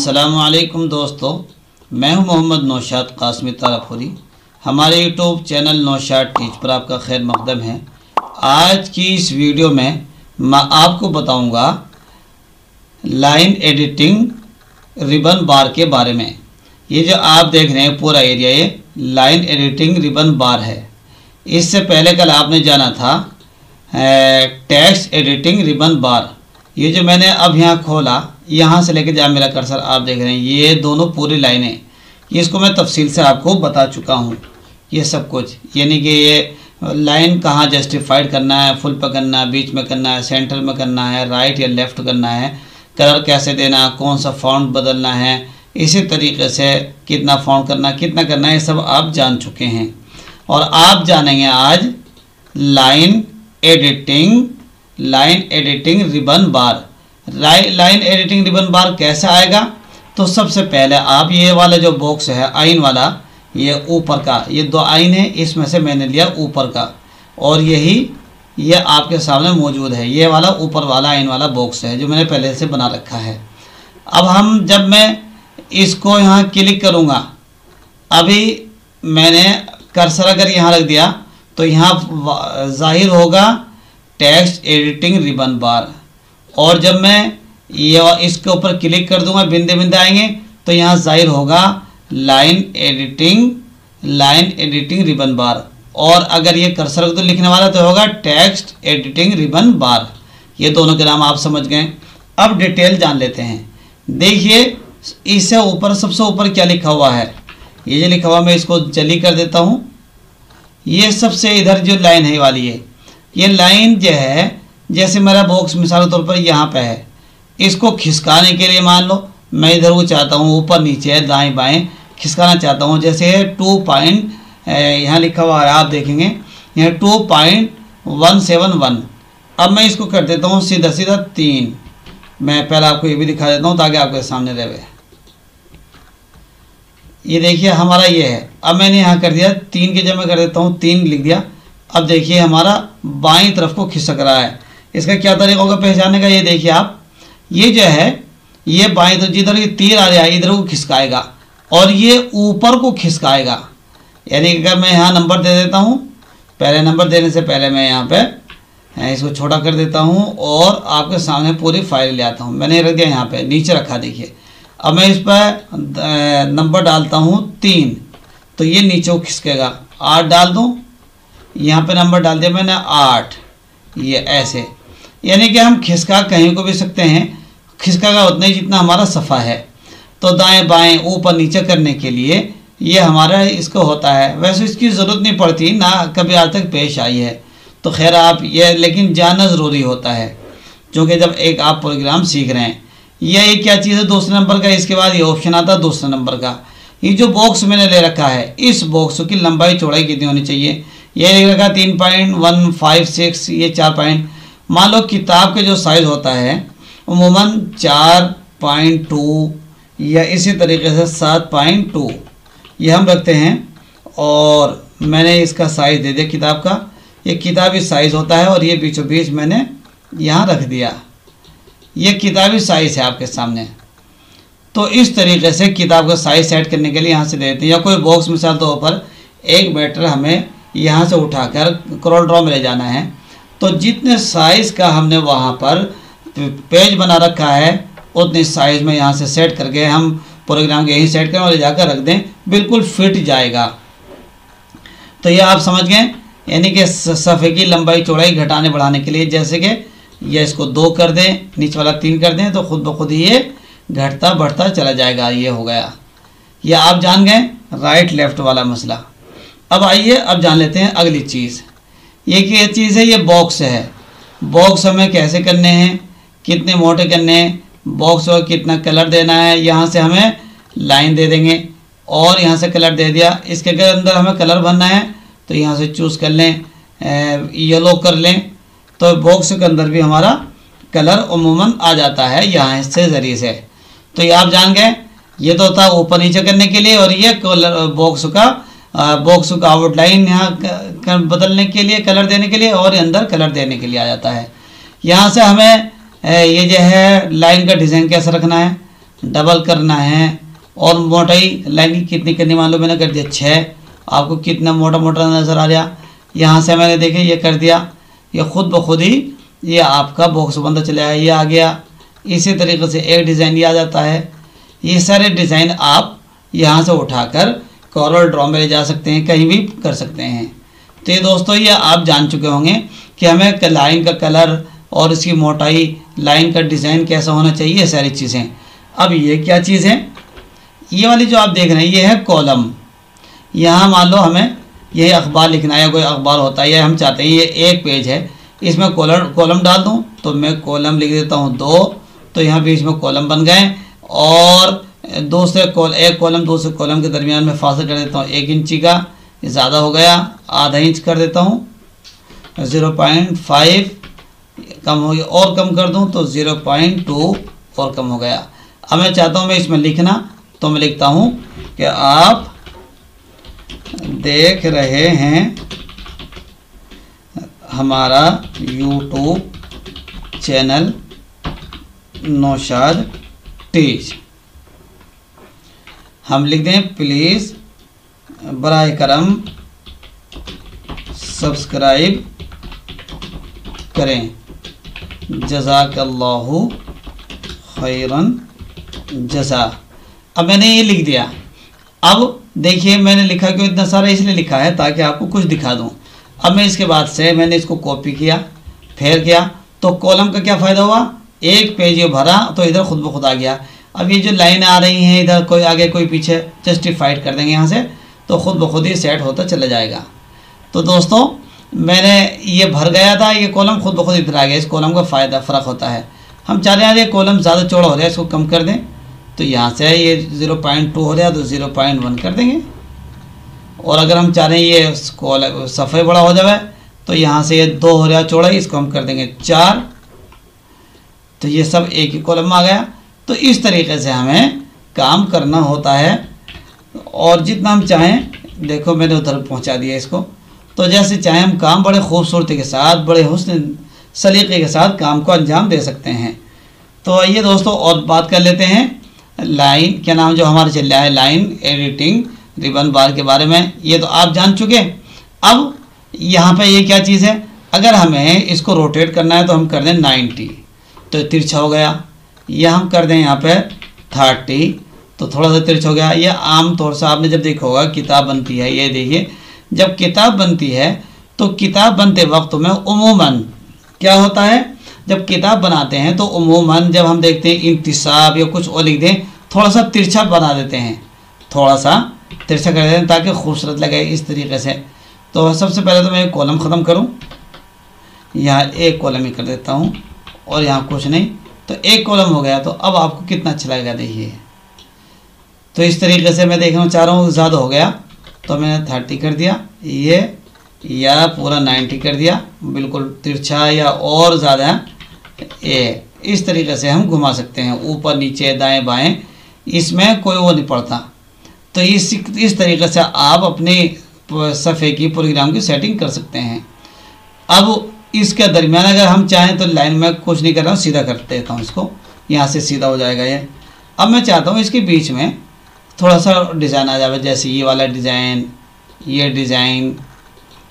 अस्सलामुअलैकुम दोस्तों, मैं हूं मोहम्मद नौशाद कासमी तारापुरी। हमारे यूट्यूब चैनल नौशाद टीच पर आपका खैर मकदम है। आज की इस वीडियो में मैं आपको बताऊंगा लाइन एडिटिंग रिबन बार के बारे में। ये जो आप देख रहे हैं पूरा एरिया, ये लाइन एडिटिंग रिबन बार है। इससे पहले कल आपने जाना था टेक्स्ट एडिटिंग रिबन बार। ये जो मैंने अब यहाँ खोला, यहाँ से लेकर जहाँ मेरा कर्सर आप देख रहे हैं, ये दोनों पूरी लाइनें, इसको मैं तफसील से आपको बता चुका हूँ ये सब कुछ। यानी कि ये लाइन कहाँ जस्टिफाइड करना है, फुल पे करना है, बीच में करना है, सेंटर में करना है, राइट या लेफ़्ट करना है, कलर कैसे देना, कौन सा फॉन्ट बदलना है, इसी तरीके से कितना फॉन्ट करना, कितना करना है, ये सब आप जान चुके हैं। और आप जानेंगे आज लाइन एडिटिंग रिबन बार। लाइन एडिटिंग रिबन बार कैसे आएगा? तो सबसे पहले आप ये वाला जो बॉक्स है आइन वाला, ये ऊपर का, ये दो आइन है, इसमें से मैंने लिया ऊपर का, और ये आपके सामने मौजूद है। ये वाला ऊपर वाला आइन वाला बॉक्स है जो मैंने पहले से बना रखा है। अब जब मैं इसको यहाँ क्लिक करूँगा, अभी मैंने कर्सर अगर यहाँ रख दिया तो यहाँ जाहिर होगा टेक्स्ट एडिटिंग रिबन बार, और जब मैं ये इसके ऊपर क्लिक कर दूंगा, बिंदे बिंदे आएंगे तो यहाँ जाहिर होगा लाइन एडिटिंग रिबन बार। और अगर ये कर्सर तो लिखने वाला तो होगा टेक्स्ट एडिटिंग रिबन बार। ये दोनों के नाम आप समझ गए। अब डिटेल जान लेते हैं। देखिए इससे ऊपर, सबसे ऊपर क्या लिखा हुआ है, ये जो लिखा हुआ, मैं इसको जली कर देता हूँ। ये सबसे इधर जो लाइन है वाली है, ये लाइन जो है, जैसे मेरा बॉक्स मिसाल के तौर पर यहाँ पे है, इसको खिसकाने के लिए मान लो मैं इधर को चाहता हूँ, ऊपर नीचे दाएं बाएं खिसकाना चाहता हूँ। जैसे 2 पॉइंट यहाँ लिखा हुआ है, आप देखेंगे यहाँ 2.171। अब मैं इसको कर देता हूँ सीधा 3। मैं पहले आपको ये भी दिखा देता हूँ ताकि आपके सामने रहे। ये देखिए हमारा ये है। अब मैंने यहाँ कर दिया 3 के जगह कर देता हूँ, 3 लिख दिया। अब देखिए हमारा बाईं तरफ को खिसक रहा है। इसका क्या तरीका होगा पहचानने का? ये देखिए आप, ये जो है ये बाईं तरफ, जिधर ये तीर आ रहा है इधर को खिसकाएगा और ये ऊपर को खिसकाएगा। यानी अगर मैं यहाँ नंबर दे देता हूँ, पहले नंबर देने से पहले मैं यहाँ पे इसको छोटा कर देता हूँ और आपके सामने पूरी फाइल ले आता हूँ। मैंने रख दिया यहाँ पे, नीचे रखा। देखिए अब मैं इस पर नंबर डालता हूँ 3, तो ये नीचे को खिसकेगा। 8 डाल दूँ, यहाँ पे नंबर डाल दिया मैंने 8। ये ऐसे, यानी कि हम खिसका कहीं को भी सकते हैं, खिसका का उतना ही जितना हमारा सफ़ा है। तो दाएं बाएं ऊपर नीचे करने के लिए ये हमारा इसको होता है। वैसे इसकी ज़रूरत नहीं पड़ती ना, कभी आज तक पेश आई है, तो खैर आप ये, लेकिन जानना ज़रूरी होता है क्योंकि जब एक आप प्रोग्राम सीख रहे हैं। ये क्या चीज़ है दूसरे नंबर का, इसके बाद ये ऑप्शन आता है दूसरे नंबर का। ये जो बॉक्स मैंने ले रखा है, इस बॉक्स की लंबाई चौड़ाई कितनी होनी चाहिए? ये लिख रखा 3.156, ये 4 पॉइंट। मान लो किताब के जो साइज़ होता है उमूमन 4.2 या इसी तरीके से 7.2 ये हम रखते हैं। और मैंने इसका साइज़ दे दिया किताब का, ये किताबी साइज़ होता है, और ये बीचों बीच मैंने यहाँ रख दिया। ये किताबी साइज़ है आपके सामने। तो इस तरीके से किताब का साइज़ सेट करने के लिए यहाँ से देते हैं। या कोई बॉक्स मिसाल तौर पर 1 मीटर हमें यहाँ से उठाकर क्रॉल ड्रॉ में ले जाना है, तो जितने साइज़ का हमने वहाँ पर पेज बना रखा है उतने साइज़ में यहाँ से सेट करके हम प्रोग्राम के यहीं सेट करें और ले जाकर रख दें, बिल्कुल फिट जाएगा। तो ये आप समझ गए। यानी कि सफ़े की लंबाई चौड़ाई घटाने बढ़ाने के लिए, जैसे कि ये इसको 2 कर दें, नीचे वाला 3 कर दें, तो खुद ब खुद ही ये घटता बढ़ता चला जाएगा। ये हो गया, ये आप जान गए राइट लेफ़्ट वाला मसला। अब आइए अब जान लेते हैं अगली चीज़। ये क्या चीज़ है? ये बॉक्स है। बॉक्स हमें कैसे करने हैं, कितने मोटे करने हैं, बॉक्स और कितना कलर देना है। यहाँ से हमें लाइन दे देंगे और यहाँ से कलर दे दिया। इसके अंदर हमें कलर भरना है तो यहाँ से चूज़ कर लें, येलो कर लें, तो बॉक्स के अंदर भी हमारा कलर उमूमन आ जाता है यहाँ से ज़रिए से। तो ये आप जान गए, ये तो होता है ऊपर नीचे करने के लिए, और ये कलर बॉक्स का आउटलाइन यहाँ बदलने के लिए, कलर देने के लिए, और अंदर कलर देने के लिए आ जाता है। यहाँ से हमें ये जो है लाइन का डिज़ाइन कैसे रखना है, डबल करना है। और मोटाई लाइन की कितनी करनी, मान लो मैंने कर दिया 6, आपको कितना मोटा मोटा नज़र आ रहा, यहाँ से मैंने देखे ये कर दिया, ये खुद ब खुद ही ये आपका बॉक्स बनता चला है, ये आ गया। इसी तरीके से एक डिज़ाइन ये आ जाता है। ये सारे डिज़ाइन आप यहाँ से उठाकर कोरल ड्रॉ में ले जा सकते हैं, कहीं भी कर सकते हैं। तो ये दोस्तों ये आप जान चुके होंगे कि हमें लाइन का कलर और इसकी मोटाई, लाइन का डिज़ाइन कैसा होना चाहिए, ये सारी चीज़ें। अब ये क्या चीज़ है, ये वाली जो आप देख रहे हैं ये है कॉलम। यहाँ मान लो हमें ये अखबार लिखना है, कोई अखबार होता है, ये हम चाहते हैं ये एक पेज है, इसमें कॉलम डाल दूँ, तो मैं कॉलम लिख देता हूँ 2, तो यहाँ बीच में कॉलम बन गए। और एक कॉलम दूसरे कॉलम के दरमियान में फासला कर देता हूँ 1 इंची का, ये ज़्यादा हो गया, आधा इंच कर देता हूँ, 0.5 कम हो गया, और कम कर दूँ तो 0.2 और कम हो गया। अब मैं चाहता हूँ मैं इसमें लिखना, तो मैं लिखता हूँ कि आप देख रहे हैं हमारा YouTube चैनल नौशाद टीच। हम लिख दें प्लीज़ बराए करम सब्सक्राइब करें, जज़ाकल्लाहु खैरन जज़ा। अब मैंने ये लिख दिया। अब देखिए मैंने लिखा क्यों इतना सारा, इसलिए लिखा है ताकि आपको कुछ दिखा दूं। अब मैं इसके बाद से मैंने इसको कॉपी किया, फिर किया, तो कॉलम का क्या फ़ायदा हुआ, एक पेज ये भरा तो इधर खुद ब खुद आ गया। अब ये जो लाइन आ रही हैं इधर कोई आगे कोई पीछे जस्टिफाइड कर देंगे यहाँ से, तो खुद ब खुद ही सेट होता चला जाएगा। तो दोस्तों मैंने ये भर गया था, ये कॉलम खुद ब खुद इधर आ गया। इस कॉलम का फ़र्क होता है। हम चाह रहे हैं ये कॉलम ज़्यादा चौड़ा हो रहा है, इसको कम कर दें, तो यहाँ से ये 0.2 हो रहा है तो 0.1 कर देंगे। और अगर हम चाह रहे हैं ये सफ़े बड़ा हो जाए, तो यहाँ से ये 2 हो रहा है चौड़ाई, इसको हम कर देंगे 4, तो ये सब एक ही कॉलम में आ गया। तो इस तरीके से हमें काम करना होता है। और जितना हम चाहें, देखो मैंने उधर पहुँचा दिया इसको, तो जैसे चाहें हम काम बड़े खूबसूरती के साथ, बड़े हुस्न सलीके के साथ काम को अंजाम दे सकते हैं। तो आइए दोस्तों और बात कर लेते हैं लाइन, क्या नाम जो हमारा चल रहा है, लाइन एडिटिंग रिबन बार के बारे में। ये तो आप जान चुके। अब यहाँ पे ये क्या चीज़ है, अगर हमें इसको रोटेट करना है तो हम कर दें 90, तो तिरछा हो गया। या हम कर दें यहाँ पे 30, तो थोड़ा सा तिरछा हो गया। ये आम तौर से आपने जब देखा होगा किताब बनती है, ये देखिए जब किताब बनती है तो किताब बनते वक्त में उमूमन क्या होता है, जब किताब बनाते हैं तो उमूमन जब हम देखते हैं इंतिसाब या कुछ और लिख दें, थोड़ा सा तिरछा बना देते हैं, थोड़ा सा तिरछा कर देते हैं ताकि खूबसूरत लगे इस तरीके से। तो सबसे पहले तो मैं एक कॉलम ख़त्म करूं, यहाँ एक कॉलम ही कर देता हूं और यहाँ कुछ नहीं, तो एक कॉलम हो गया। तो अब आपको कितना अच्छा लगेगा देखिए। तो इस तरीके से मैं देखना चाह रहा हूँ, ज़्यादा हो गया तो मैंने 30 कर दिया ये, या पूरा 90 कर दिया, बिल्कुल तिरछा या और ज़्यादा ये। इस तरीके से हम घुमा सकते हैं ऊपर नीचे दाएं बाएं, इसमें कोई वो नहीं पड़ता। तो इस तरीके से आप अपने सफ़े की प्रोग्राम की सेटिंग कर सकते हैं। अब इसके दरमियान अगर हम चाहें तो लाइन में कुछ नहीं कर रहा हूँ, सीधा कर देता हूँ इसको, यहाँ से सीधा हो जाएगा ये। अब मैं चाहता हूँ इसके बीच में थोड़ा सा डिज़ाइन आ जाए, जैसे ये वाला डिज़ाइन, ये डिज़ाइन,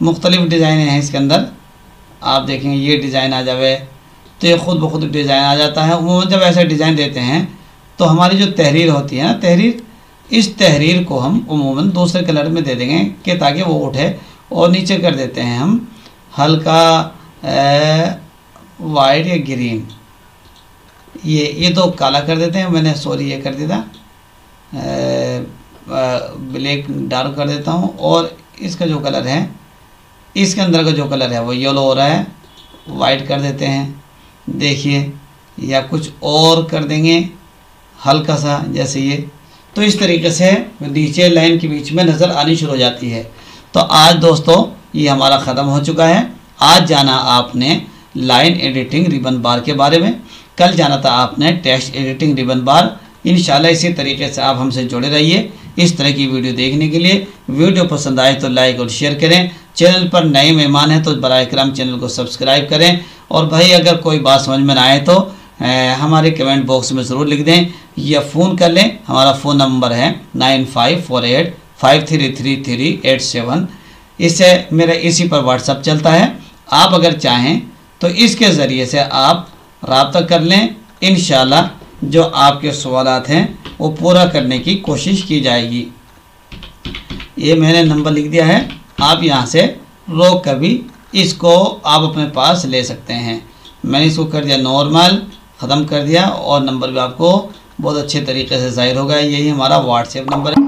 मुख्तलिफ डिज़ाइन हैं इसके अंदर, आप देखेंगे ये डिज़ाइन आ जाए तो ये खुद ब खुद डिज़ाइन आ जाता है। वो जब ऐसा डिज़ाइन देते हैं तो हमारी जो तहरीर होती है ना, तहरीर, इस तहरीर को हम उमूमन दूसरे कलर में दे देंगे कि ताकि वो उठे। और नीचे कर देते हैं हम हल्का वाइट या ग्रीन, ये तो काला कर देते हैं, मैंने सॉरी ये कर दिया ब्लैक डार्क कर देता हूँ। और इसका जो कलर है, इसके अंदर का जो कलर है वो येलो हो रहा है, वाइट कर देते हैं देखिए, या कुछ और कर देंगे हल्का सा जैसे ये। तो इस तरीके से नीचे लाइन के बीच में नज़र आनी शुरू हो जाती है। तो आज दोस्तों ये हमारा ख़त्म हो चुका है। आज जाना आपने लाइन एडिटिंग रिबन बार के बारे में, कल जाना था आपने टेक्स्ट एडिटिंग रिबन बार। इंशाल्लाह इसी तरीके से आप हमसे जुड़े रहिए इस तरह की वीडियो देखने के लिए। वीडियो पसंद आए तो लाइक और शेयर करें। चैनल पर नए मेहमान हैं तो बराए करम चैनल को सब्सक्राइब करें। और भाई अगर कोई बात समझ में ना आए तो हमारे कमेंट बॉक्स में ज़रूर लिख दें या फ़ोन कर लें। हमारा फ़ोन नंबर है 9548533387। इससे मेरा इसी पर व्हाट्सअप चलता है। आप अगर चाहें तो इसके ज़रिए से आप रब्ता कर लें। इंशाल्लाह जो आपके सवालात हैं वो पूरा करने की कोशिश की जाएगी। ये मैंने नंबर लिख दिया है, आप यहाँ से रोक कर भी इसको आप अपने पास ले सकते हैं। मैंने इसको कर दिया नॉर्मल, ख़त्म कर दिया और नंबर भी आपको बहुत अच्छे तरीके से ज़ाहिर होगा। यही हमारा व्हाट्सएप नंबर है।